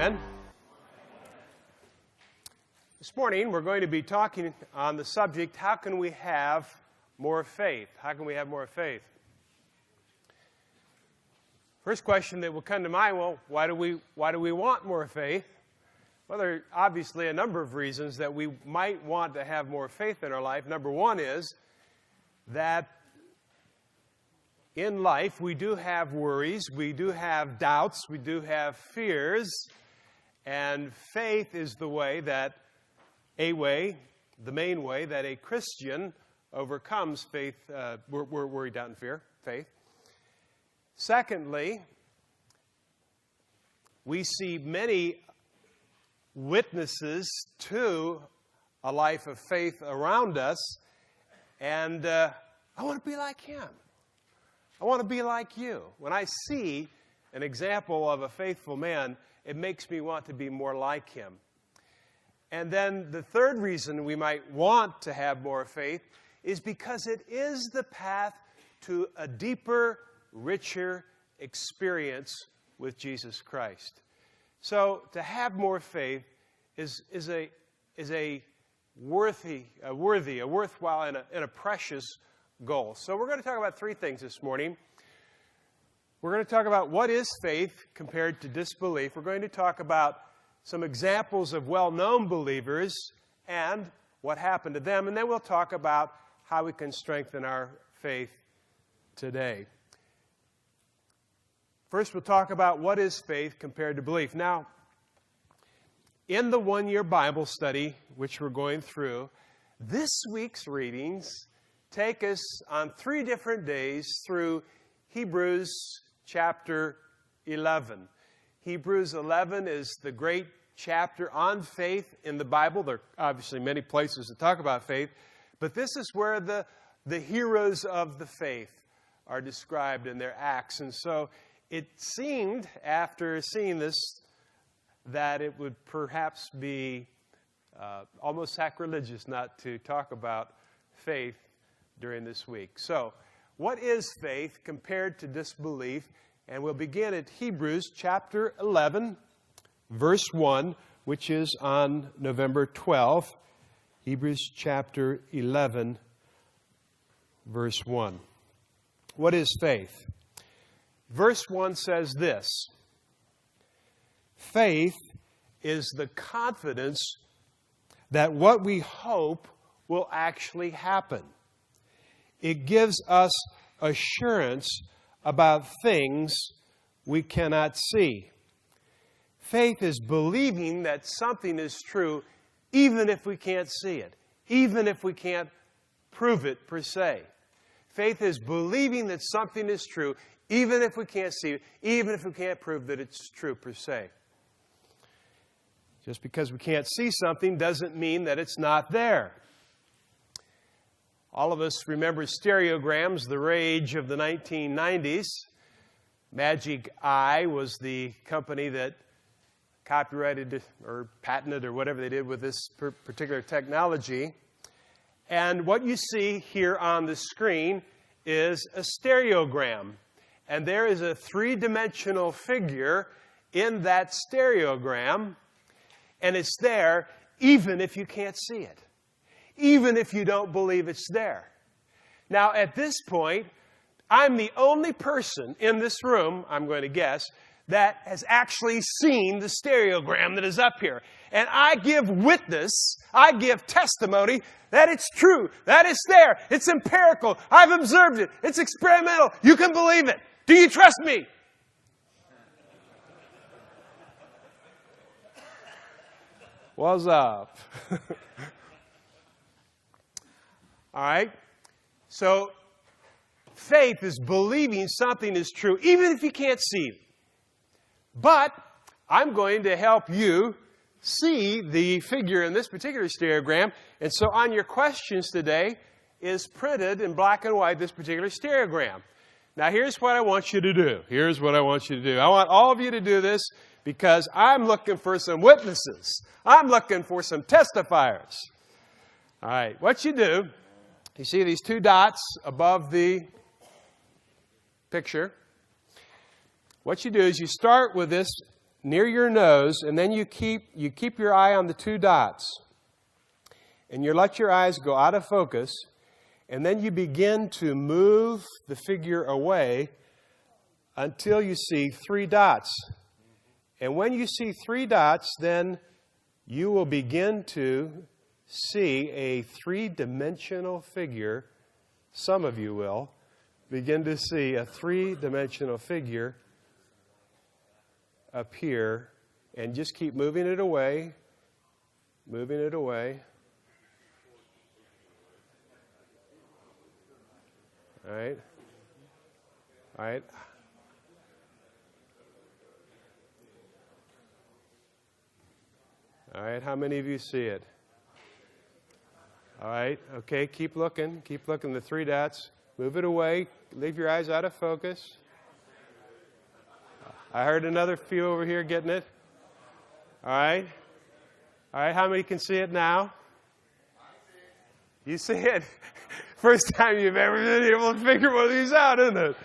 again. This morning we're going to be talking on the subject, how can we have more faith? How can we have more faith? First question that will come to mind, well, why do we want more faith? Well, there are obviously a number of reasons that we might want to have more faith in our life. Number one is that in life we do have worries, we do have doubts, we do have fears, and faith is the main way that a Christian overcomes faith, worry, doubt, and fear, faith. Secondly, we see many witnesses to a life of faith around us, and I want to be like him. I want to be like you. When I see an example of a faithful man, it makes me want to be more like him. And then the third reason we might want to have more faith is because it is the path to a deeper, richer experience with Jesus Christ. So to have more faith is a worthwhile and a precious goal. So we're going to talk about three things this morning. We're going to talk about what is faith compared to disbelief. We're going to talk about some examples of well-known believers and what happened to them. And then we'll talk about how we can strengthen our faith today. First, we'll talk about what is faith compared to belief. Now, in the one-year Bible study, which we're going through, this week's readings take us on 3 different days through Hebrews chapter 11. Hebrews 11 is the great chapter on faith in the Bible. There are obviously many places to talk about faith, but this is where the heroes of the faith are described in their acts. And so it seemed, after seeing this, that it would perhaps be almost sacrilegious not to talk about faith during this week. So, what is faith compared to disbelief? And we'll begin at Hebrews chapter 11, verse 1, which is on November 12. Hebrews chapter 11, verse 1. What is faith? Verse 1 says this: faith is the confidence that what we hope will actually happen. It gives us assurance about things we cannot see. Faith is believing that something is true even if we can't see it, even if we can't prove it per se. Faith is believing that something is true even if we can't see it, even if we can't prove that it's true per se. Just because we can't see something doesn't mean that it's not there. All of us remember stereograms, the rage of the 1990s. Magic Eye was the company that copyrighted or patented or whatever they did with this particular technology. And what you see here on the screen is a stereogram. And there is a 3-dimensional figure in that stereogram. And it's there even if you can't see it, even if you don't believe it's there. Now, at this point, I'm the only person in this room, I'm going to guess, that has actually seen the stereogram that is up here. And I give witness, I give testimony that it's true, that it's there, it's empirical, I've observed it, it's experimental, you can believe it. Do you trust me? What's up? All right. So, faith is believing something is true, even if you can't see it. But I'm going to help you see the figure in this particular stereogram. And so on your questions today is printed in black and white this particular stereogram. Now, here's what I want you to do. Here's what I want you to do. I want all of you to do this because I'm looking for some witnesses. I'm looking for some testifiers. All right, what you do, you see these 2 dots above the picture. What you do is you start with this near your nose, and then you keep your eye on the two dots. And you let your eyes go out of focus, and then you begin to move the figure away until you see three dots. And when you see three dots, then you will begin to see a three-dimensional figure. Some of you will begin to see a three-dimensional figure appear, and just keep moving it away, moving it away. All right? All right? All right, how many of you see it? All right, okay, keep looking, the three dots. Move it away, leave your eyes out of focus. I heard another few over here getting it. All right, how many can see it now? You see it? First time you've ever been able to figure one of these out, isn't it?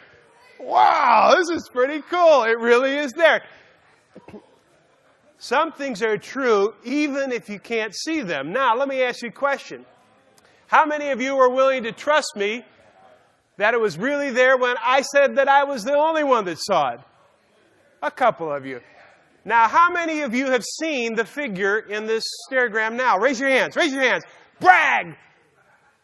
Wow, this is pretty cool. It really is there. Some things are true even if you can't see them. Now, let me ask you a question. How many of you are willing to trust me that it was really there when I said that I was the only one that saw it? A couple of you. Now, how many of you have seen the figure in this stereogram now? Raise your hands. Raise your hands. Brag!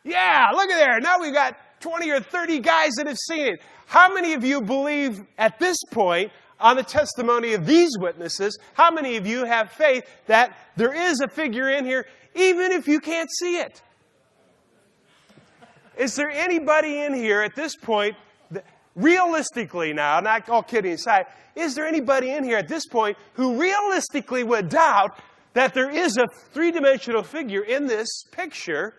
Yeah, look at there. Now we've got 20 or 30 guys that have seen it. How many of you believe at this point, on the testimony of these witnesses, how many of you have faith that there is a figure in here, even if you can't see it? Is there anybody in here at this point, realistically now, not all kidding aside, is there anybody in here at this point who realistically would doubt that there is a three-dimensional figure in this picture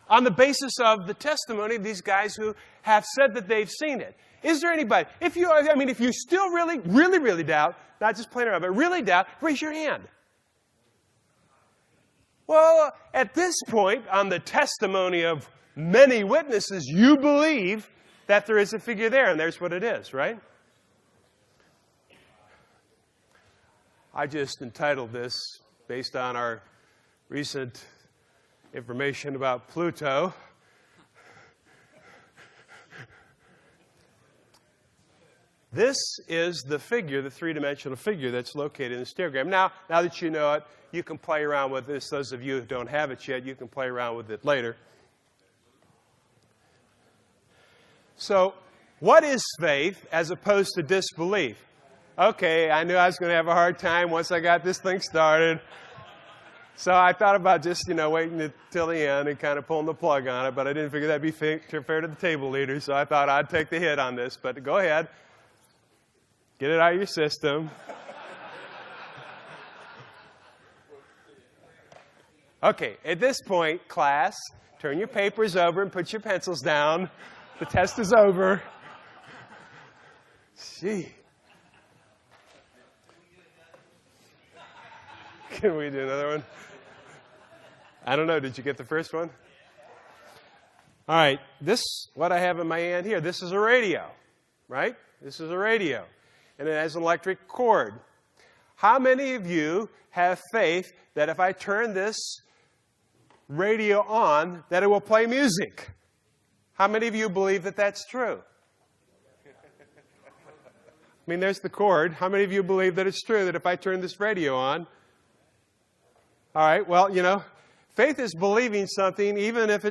on the basis of the testimony of these guys who have said that they've seen it? Is there anybody? If you still really doubt, not just playing around, but really doubt, raise your hand. Well, at this point, on the testimony of many witnesses, you believe that there is a figure there, and there's what it is, right? I just entitled this, based on our recent information about Pluto, this is the figure, the three-dimensional figure that's located in the stereogram. Now that you know it, you can play around with this. Those of you who don't have it yet, you can play around with it later. So, what is faith as opposed to disbelief? Okay, I knew I was going to have a hard time once I got this thing started. So I thought about just, waiting until the end and kind of pulling the plug on it, but I didn't figure that'd be fair to the table leaders, so I thought I'd take the hit on this. But go ahead. Get it out of your system. Okay, at this point, class, turn your papers over and put your pencils down. The test is over. Gee. Can we do another one? I don't know. Did you get the first one? All right. What I have in my hand here, this is a radio, right? This is a radio. And it has an electric cord. How many of you have faith that if I turn this radio on, that it will play music? How many of you believe that that's true? I mean, there's the cord. How many of you believe that it's true that if I turn this radio on? All right, well, faith is believing something even if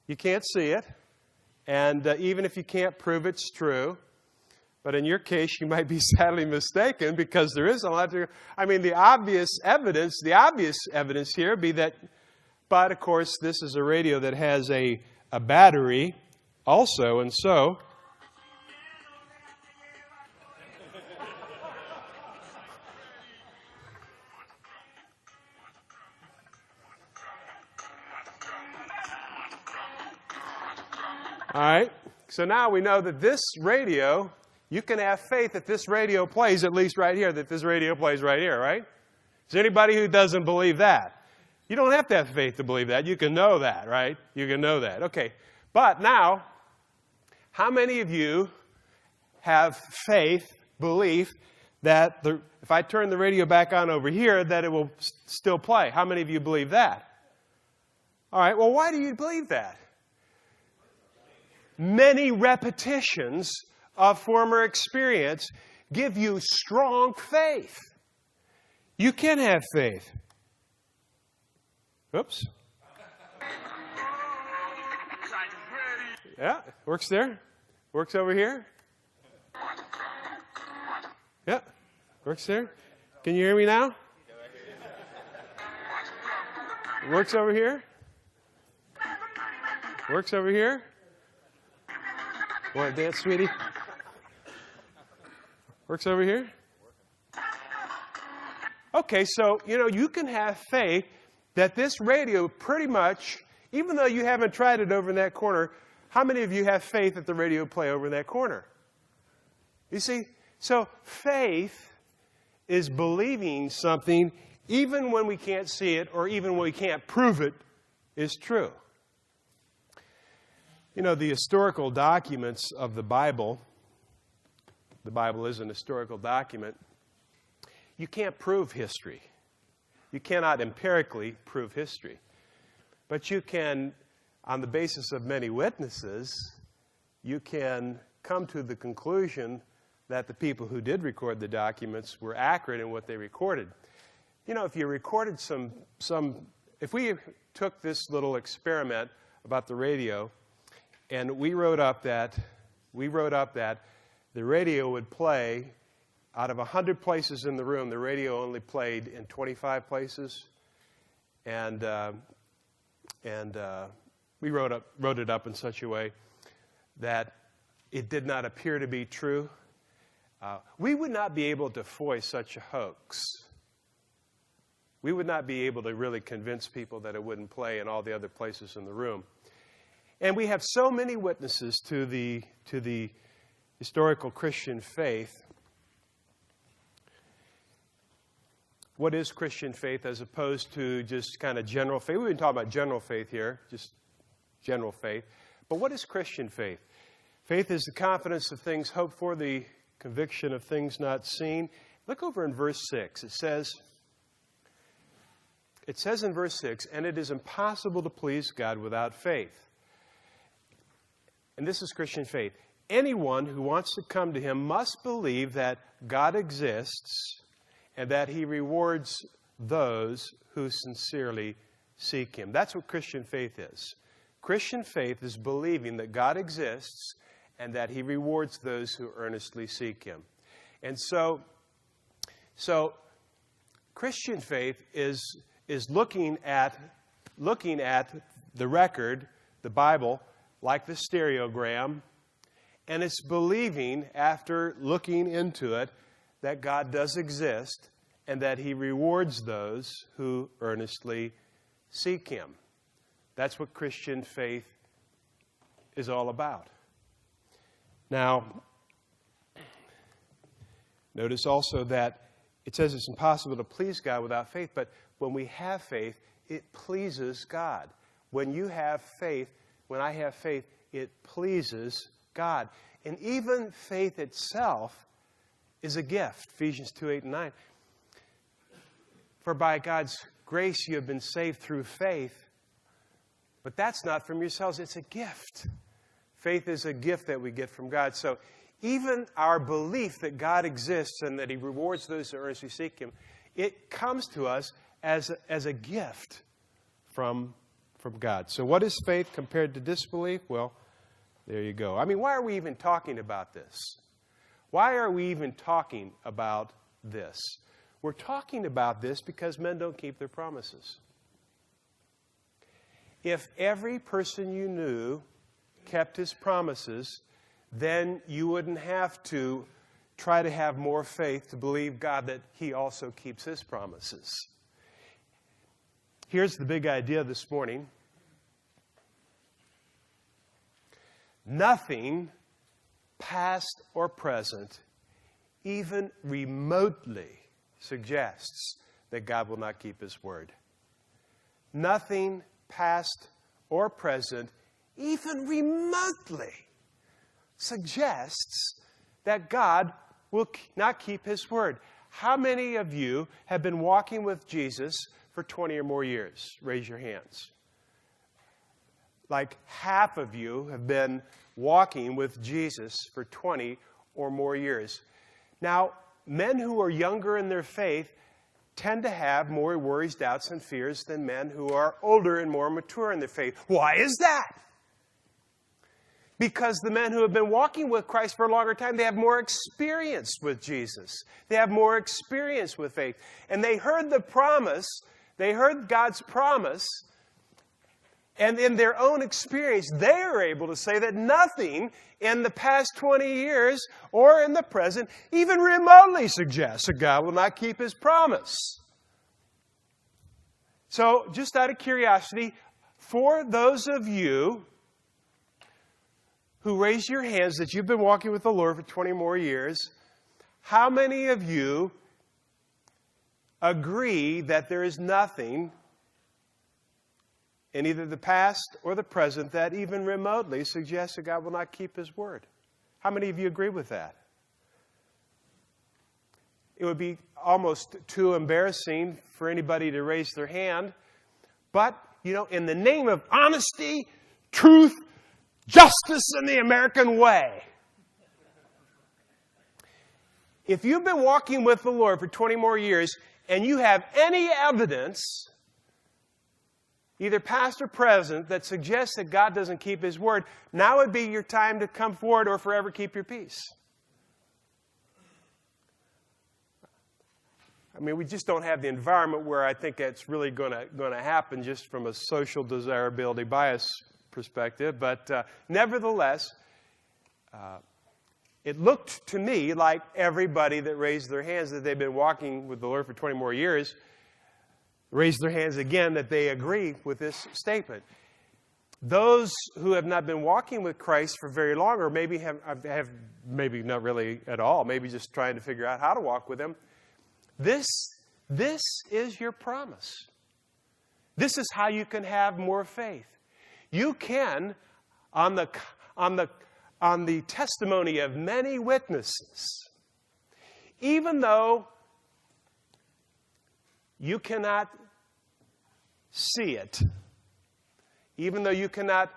you can't see it, and even if you can't prove it's true. But in your case, you might be sadly mistaken because there is a lot of, the obvious evidence here be that, but of course, this is a radio that has a battery also, and so all right, so now we know that this radio, you can have faith that this radio plays at least right here, that this radio plays right here, right? Is there anybody who doesn't believe that? You don't have to have faith to believe that. You can know that, right? You can know that. Okay, but now, how many of you have faith belief that if I turn the radio back on over here, that it will still play. How many of you believe that? All right, well, why do you believe that? Many repetitions of former experience give you strong faith. You can have faith. Oops. Yeah, works there. Works over here. Yeah, works there. Can you hear me now? Works over here. Works over here. Want to dance, sweetie? Works over here. Okay, so, you can have faith that this radio pretty much, even though you haven't tried it over in that corner, how many of you have faith that the radio will play over in that corner? You see? So faith is believing something even when we can't see it or even when we can't prove it is true. The historical documents of the Bible is an historical document. You can't prove history. You cannot empirically prove history. But you can, on the basis of many witnesses, you can come to the conclusion that the people who did record the documents were accurate in what they recorded. If you recorded if we took this little experiment about the radio, and we wrote up that the radio would play out of 100 places in the room, the radio only played in 25 places, and we wrote it up in such a way that it did not appear to be true. We would not be able to foil such a hoax. We would not be able to really convince people that it wouldn't play in all the other places in the room. And we have so many witnesses to the historical Christian faith. What is Christian faith as opposed to just kind of general faith? We've been talking about general faith here, just general faith. But what is Christian faith? Faith is the confidence of things hoped for, the conviction of things not seen. Look over in verse 6. It says in verse 6, and it is impossible to please God without faith. And this is Christian faith. Anyone who wants to come to him must believe that God exists and that he rewards those who sincerely seek him. That's what Christian faith is. Christian faith is believing that God exists and that he rewards those who earnestly seek him. And so Christian faith is looking at the record, the Bible, like the stereogram, and it's believing, after looking into it, that God does exist and that he rewards those who earnestly seek him. That's what Christian faith is all about. Now, notice also that it says it's impossible to please God without faith, but when we have faith, it pleases God. When you have faith, when I have faith, it pleases God. And even faith itself is a gift. Ephesians 2:8-9. For by God's grace you have been saved through faith. But that's not from yourselves. It's a gift. Faith is a gift that we get from God. So even our belief that God exists and that he rewards those who earnestly seek him, it comes to us as a gift from God. So what is faith compared to disbelief? Well, there you go. I mean, why are we even talking about this? Why are we even talking about this? We're talking about this because men don't keep their promises. If every person you knew kept his promises, then you wouldn't have to try to have more faith to believe God that he also keeps his promises. Here's the big idea this morning. Nothing, past or present, even remotely suggests that God will not keep his word. Nothing, past or present, even remotely suggests that God will not keep his word. How many of you have been walking with Jesus for 20 or more years? Raise your hands. Like half of you have been walking with Jesus for 20 or more years. Now, men who are younger in their faith tend to have more worries, doubts, and fears than men who are older and more mature in their faith. Why is that? Because the men who have been walking with Christ for a longer time, they have more experience with Jesus. They have more experience with faith. And they heard the promise, they heard God's promise, and in their own experience, they are able to say that nothing in the past 20 years or in the present even remotely suggests that God will not keep his promise. So, just out of curiosity, for those of you who raise your hands that you've been walking with the Lord for 20 more years, how many of you agree that there is nothing in either the past or the present that even remotely suggests that God will not keep his word? How many of you agree with that? It would be almost too embarrassing for anybody to raise their hand. But, in the name of honesty, truth, justice, and the American way, if you've been walking with the Lord for 20 more years and you have any evidence, either past or present, that suggests that God doesn't keep his word, now would be your time to come forward or forever keep your peace. I mean, we just don't have the environment where I think that's really going to happen just from a social desirability bias perspective. But nevertheless, it looked to me like everybody that raised their hands that they've been walking with the Lord for 20 more years raised their hands again that they agree with this statement. Those who have not been walking with Christ for very long, or maybe have maybe not really at all, maybe just trying to figure out how to walk with him, this is your promise. This is how you can have more faith. You can, on the testimony of many witnesses, even though you cannot see it, even though you cannot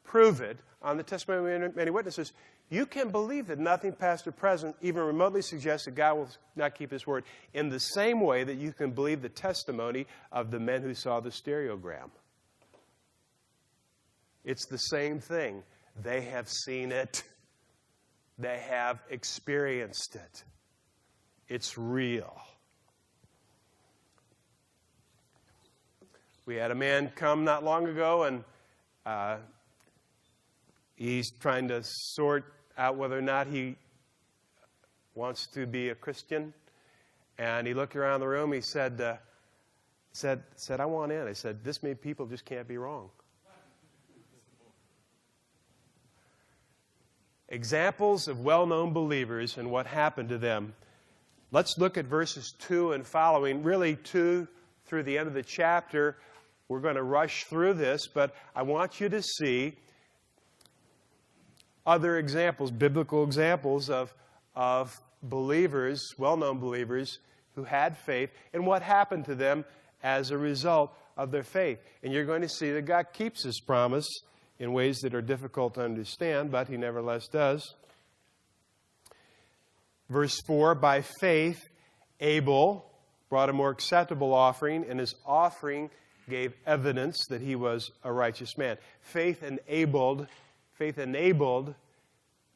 prove it, on the testimony of many witnesses, you can believe that nothing past or present even remotely suggests that God will not keep his word, in the same way that you can believe the testimony of the men who saw the stereogram. It's the same thing. They have seen it. They have experienced it. It's real. We had a man come not long ago, and he's trying to sort out whether or not he wants to be a Christian. And he looked around the room. He said, I want in. I said, this many people just can't be wrong. Examples of well-known believers and what happened to them. Let's look at verses 2 and following, really 2 through the end of the chapter. We're going to rush through this, but I want you to see other examples, biblical examples of believers, well-known believers, who had faith and what happened to them as a result of their faith. And you're going to see that God keeps his promise in ways that are difficult to understand, but he nevertheless does. Verse 4, by faith, Abel brought a more acceptable offering, and his offering gave evidence that he was a righteous man. Faith enabled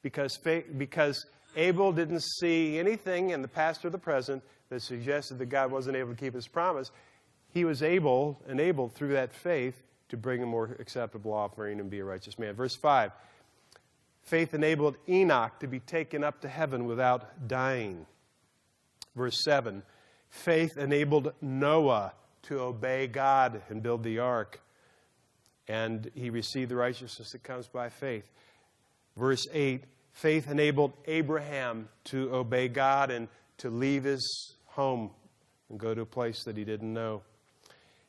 because Abel didn't see anything in the past or the present that suggested that God wasn't able to keep his promise. He was enabled through that faith to bring a more acceptable offering and be a righteous man. Verse 5, faith enabled Enoch to be taken up to heaven without dying. Verse 7, faith enabled Noah to obey God and build the ark, and he received the righteousness that comes by faith. Verse 8, faith enabled Abraham to obey God and to leave his home and go to a place that he didn't know.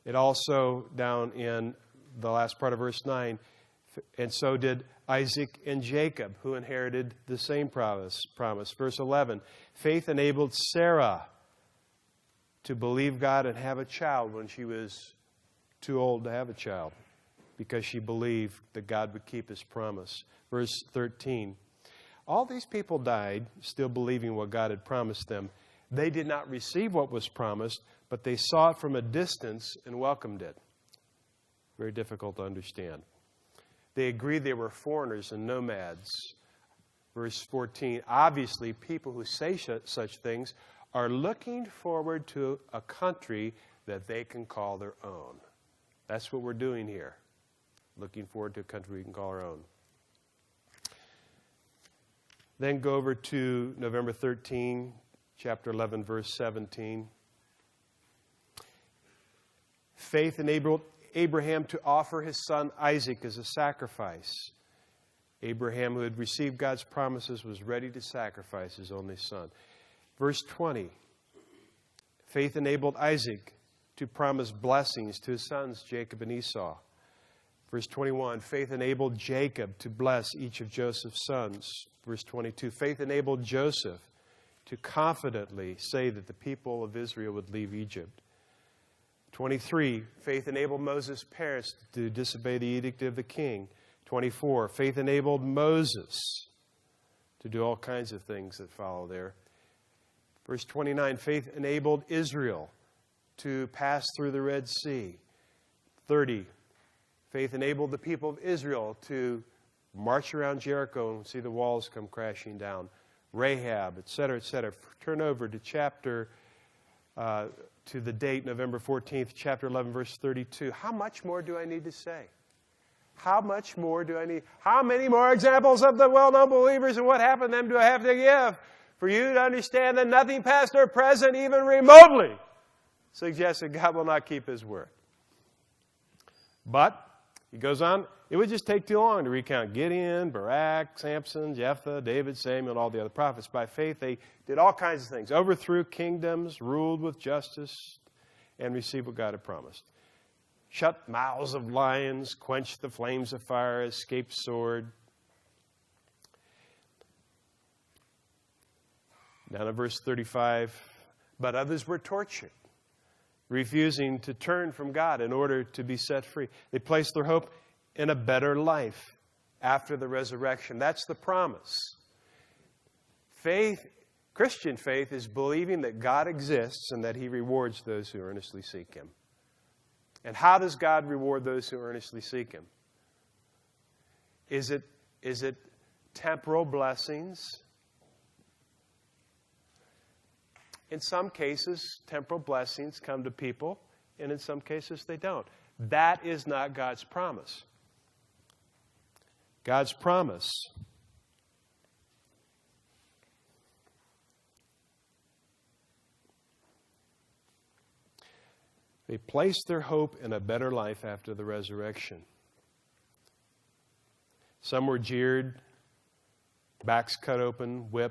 It also, down in the last part of verse 9, And so did Isaac and Jacob, who inherited the same promise. Verse 11, faith enabled Sarah to believe God and have a child when she was too old to have a child, because she believed that God would keep His promise. Verse 13, all these people died still believing what God had promised them. They did not receive what was promised, but they saw it from a distance and welcomed it. Very difficult to understand. They agreed they were foreigners and nomads. Verse 14, obviously people who say such things are looking forward to a country that they can call their own. That's what we're doing here. Looking forward to a country we can call our own. Then go over to November 13, chapter 11, verse 17. Faith enabled Abraham to offer his son Isaac as a sacrifice. Abraham, who had received God's promises, was ready to sacrifice his only son. Verse 20. Faith enabled Isaac to promise blessings to his sons, Jacob and Esau. Verse 21. Faith enabled Jacob to bless each of Joseph's sons. Verse 22. Faith enabled Joseph to confidently say that the people of Israel would leave Egypt. 23, faith enabled Moses' parents to disobey the edict of the king. 24, faith enabled Moses to do all kinds of things that follow there. Verse 29, faith enabled Israel to pass through the Red Sea. 30, faith enabled the people of Israel to march around Jericho and see the walls come crashing down. Rahab, etc., etc. Turn over to to the date, November 14th, chapter 11, verse 32. How much more do I need to say? How much more do I need? How many more examples of the well-known believers and what happened to them do I have to give for you to understand that nothing past or present, even remotely, suggests that God will not keep His word? But, he goes on, it would just take too long to recount Gideon, Barak, Samson, Jephthah, David, Samuel, and all the other prophets. By faith, they did all kinds of things. Overthrew kingdoms, ruled with justice, and received what God had promised. Shut mouths of lions, quenched the flames of fire, escaped sword. Down to verse 35. But others were tortured, refusing to turn from God in order to be set free. They placed their hope in a better life after the resurrection. That's the promise. Faith, Christian faith, is believing that God exists and that He rewards those who earnestly seek Him. And how does God reward those who earnestly seek Him? Is it temporal blessings? In some cases, temporal blessings come to people, and in some cases they don't. That is not God's promise. God's promise they placed their hope in a better life after the resurrection. Some were jeered, backs cut open, whipped.